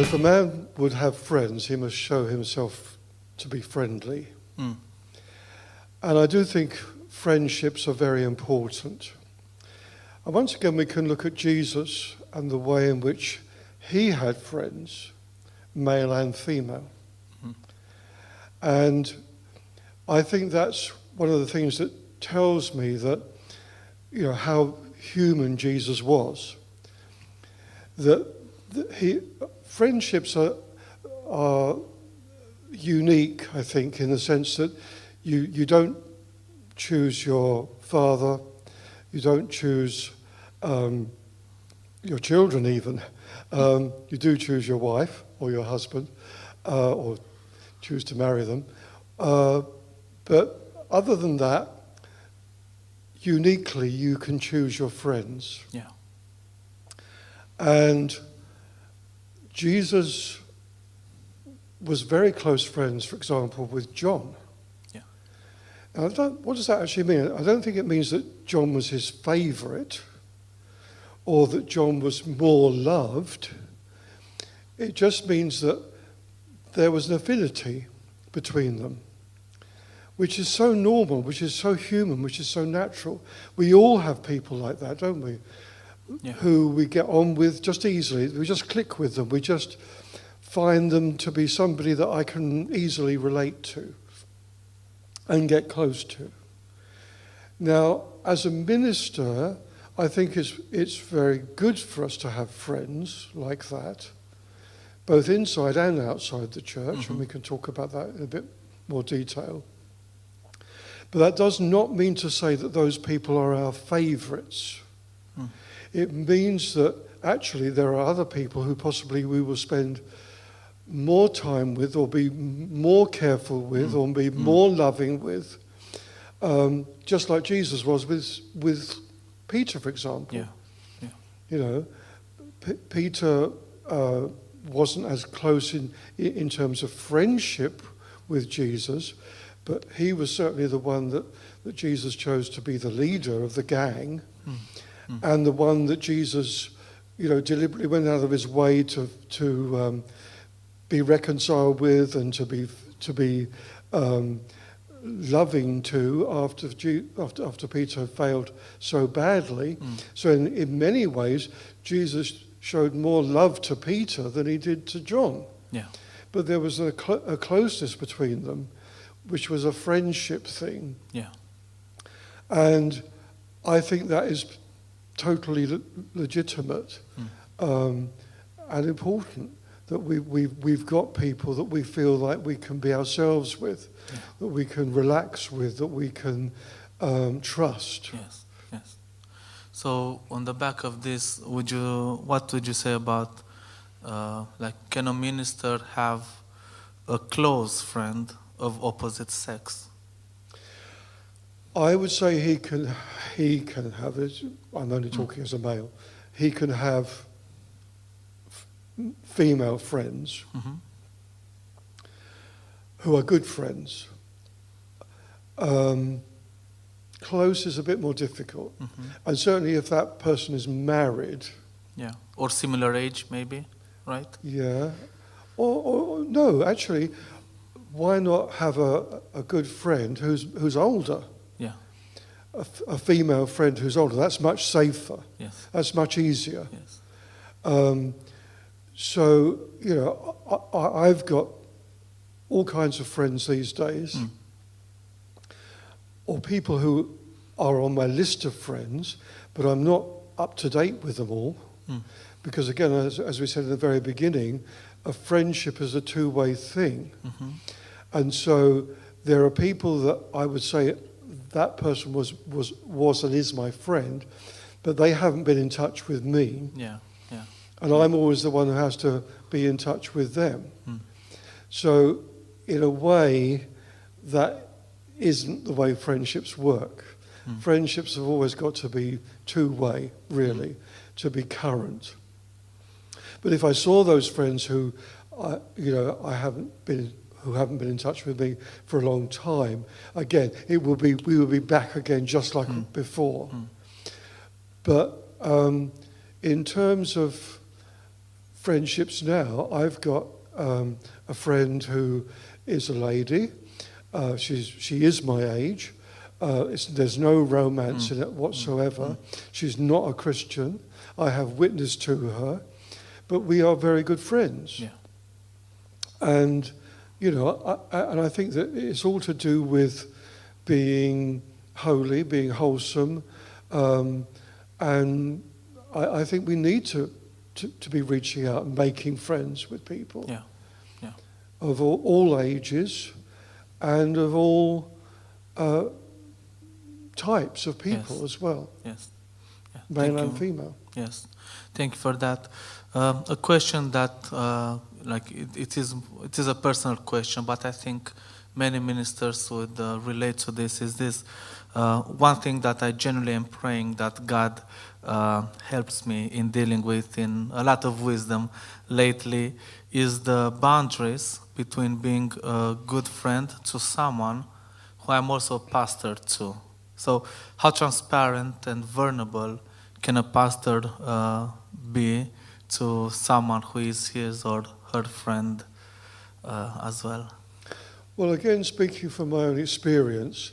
If a man would have friends, he must show himself to be friendly. And I do think friendships are very important. And once again, we can look at Jesus and the way in which he had friends, male and female. And I think that's one of the things that tells me that, how human Jesus was. That friendships are unique, I think, in the sense that you don't choose your father, you don't choose your children even. You do choose your wife or your husband, or choose to marry them. But other than that, uniquely you can choose your friends. Yeah. And Jesus was very close friends, for example, with John. Yeah. And what does that actually mean? I don't think it means that John was his favourite or that John was more loved. It just means that there was an affinity between them, which is so normal, which is so human, which is so natural. We all have people like that, don't we? Yeah. Who we get on with just easily. We just click with them. We just find them to be somebody that I can easily relate to and get close to. Now, as a minister, I think it's very good for us to have friends like that, both inside and outside the church, and we can talk about that in a bit more detail. But that does not mean to say that those people are our favourites. It means that actually there are other people who possibly we will spend more time with or be more careful with or be more loving with, just like Jesus was with Peter, for example. Yeah. Yeah. Peter wasn't as close in terms of friendship with Jesus, but he was certainly the one that Jesus chose to be the leader of the gang. And the one that Jesus, deliberately went out of his way to be reconciled with and to be loving to after Peter failed so badly. So in many ways, Jesus showed more love to Peter than he did to John. Yeah. But there was a closeness between them, which was a friendship thing. Yeah. And I think that is totally legitimate and important, that we've got people that we feel like we can be ourselves with, that we can relax with, that we can trust. Yes. So on the back of this, what would you say about can a minister have a close friend of opposite sex? I would say he can have it. I'm only talking as a male. He can have female friends who are good friends. Close is a bit more difficult, and certainly if that person is married. Yeah, or similar age, maybe, right? Yeah, or no, actually, why not have a good friend who's older? Yeah. A female friend who's older. That's much safer. Yes. That's much easier. Yes. So, I've got all kinds of friends these days, or people who are on my list of friends, but I'm not up to date with them all. Because again, as we said in the very beginning, a friendship is a two-way thing. And so there are people that I would say that person was and is my friend, but they haven't been in touch with me. Yeah. And I'm always the one who has to be in touch with them. So in a way, that isn't the way friendships work. Friendships have always got to be two-way, really, to be current. But if I saw those friends who haven't been in touch with me for a long time, again, we will be back again just like before. But in terms of friendships now. I've got a friend who is a lady. She is my age. There's no romance in it whatsoever. She's not a Christian. I have witness to her, but we are very good friends. Yeah. And I think that it's all to do with being holy, being wholesome, and I think we need to be reaching out and making friends with people. Yeah. Yeah. Of all ages and of all types of people as well. Yes. Yeah. Male and female. Yes. Thank you for that. A question that, it is a personal question, but I think many ministers would relate to this. Is this one thing that I genuinely am praying that God helps me in dealing with in a lot of wisdom lately is the boundaries between being a good friend to someone who I'm also a pastor to. So how transparent and vulnerable can a pastor be to someone who is his or her friend as well? Well, again, speaking from my own experience,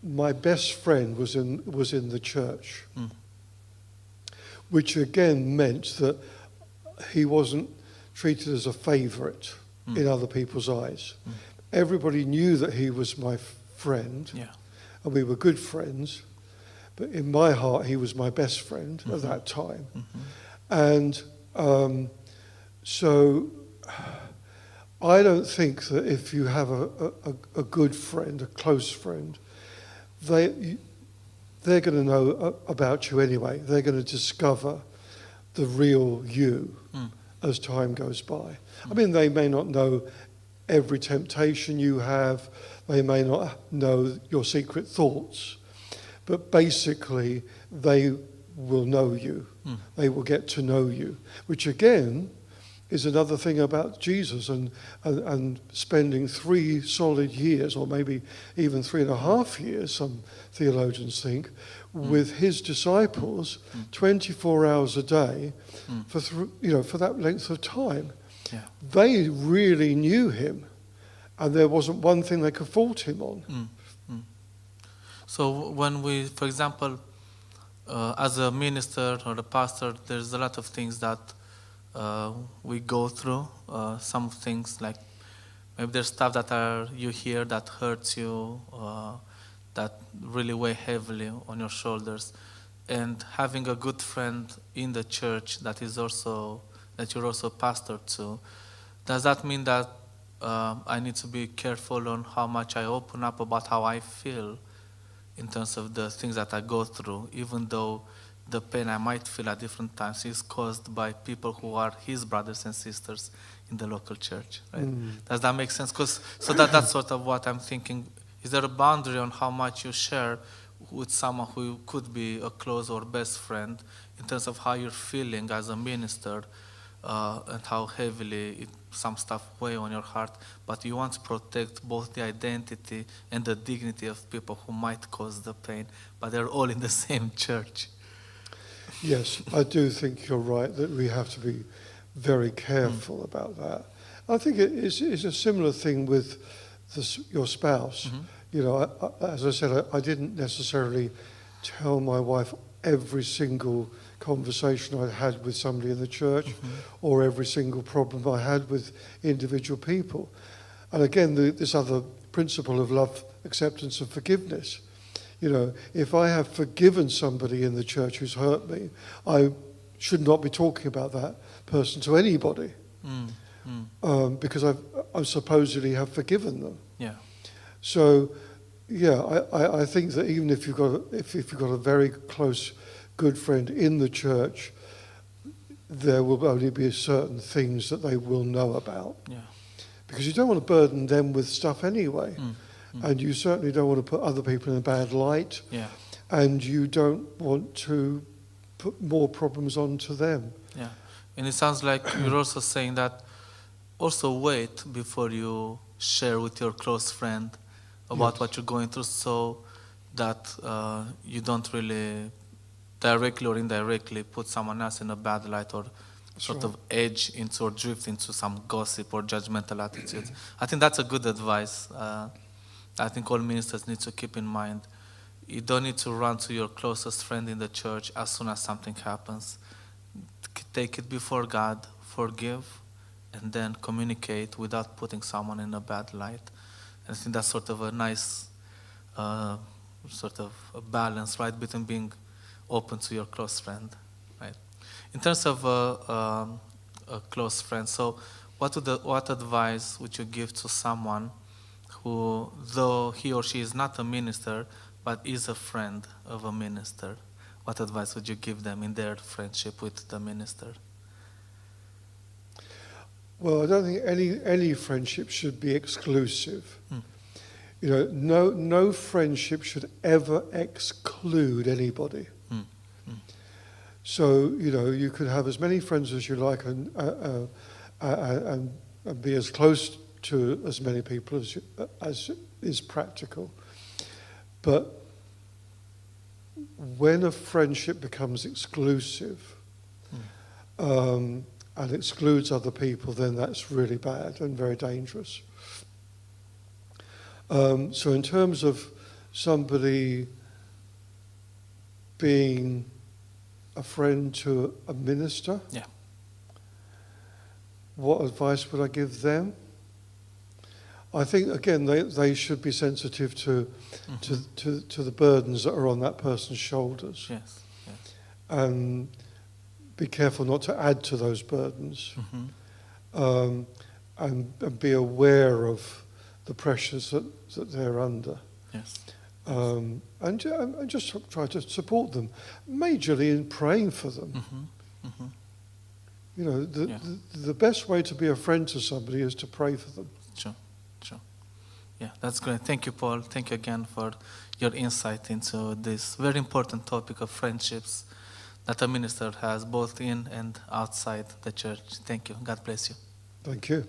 my best friend was in the church, which again meant that he wasn't treated as a favourite in other people's eyes. Everybody knew that he was my friend, and we were good friends, but in my heart he was my best friend at that time. And so I don't think that if you have a good friend, a close friend, they're going to know about you anyway. They're going to discover the real you as time goes by. I mean, they may not know every temptation you have. They may not know your secret thoughts. But basically, they will know you. They will get to know you, which again is another thing about Jesus and spending 3 solid years, or maybe even 3.5 years, some theologians think, with his disciples 24 hours a day for that length of time. Yeah. They really knew him, and there wasn't one thing they could fault him on. So when we, for example, as a minister or a pastor, there's a lot of things that we go through. Some things like maybe there's stuff that you hear that hurts you, that really weigh heavily on your shoulders. And having a good friend in the church that you're also pastor to, does that mean that I need to be careful on how much I open up about how I feel in terms of the things that I go through, even though the pain I might feel at different times is caused by people who are his brothers and sisters in the local church, right? Does that make sense? That's sort of what I'm thinking. Is there a boundary on how much you share with someone who could be a close or best friend in terms of how you're feeling as a minister, and how heavily some stuff weigh on your heart, but you want to protect both the identity and the dignity of people who might cause the pain, but they're all in the same church? Yes, I do think you're right that we have to be very careful about that. I think it's a similar thing with your spouse. As I said, I didn't necessarily tell my wife every single conversation I had with somebody in the church or every single problem I had with individual people. And again, this other principle of love, acceptance and forgiveness. If I have forgiven somebody in the church who's hurt me, I should not be talking about that person to anybody, because I supposedly have forgiven them. Yeah. So, I think that even if you've got a very close, good friend in the church, there will only be certain things that they will know about. Yeah. Because you don't want to burden them with stuff anyway. And you certainly don't want to put other people in a bad light. Yeah. And you don't want to put more problems onto them. Yeah. And it sounds like you're also saying that also wait before you share with your close friend about what you're going through, so that you don't really directly or indirectly put someone else in a bad light or sort right. of edge into or drift into some gossip or judgmental attitudes. I think that's a good advice. I think all ministers need to keep in mind. You don't need to run to your closest friend in the church as soon as something happens. Take it before God, forgive, and then communicate without putting someone in a bad light. And I think that's sort of a nice sort of a balance, right, between being open to your close friend, right? In terms of a close friend, so what advice would you give to someone who, though he or she is not a minister, but is a friend of a minister? What advice would you give them in their friendship with the minister? Well, I don't think any friendship should be exclusive. Mm. You know, no friendship should ever exclude anybody. Mm. Mm. So, you know, you could have as many friends as you like and be as close to as many people as is practical. But when a friendship becomes exclusive and excludes other people, then that's really bad and very dangerous. So in terms of somebody being a friend to a minister, Yeah. what advice would I give them? I think, again, they should be sensitive to the burdens that are on that person's shoulders. Yes. Yes. And be careful not to add to those burdens. Mm-hmm. And be aware of the pressures that they're under. Yes. And just try to support them, majorly in praying for them. Mm-hmm. Mm-hmm. You know, the best way to be a friend to somebody is to pray for them. Sure. Sure. Yeah, that's great. Thank you, Paul. Thank you again for your insight into this very important topic of friendships that a minister has both in and outside the church. Thank you. God bless you. Thank you.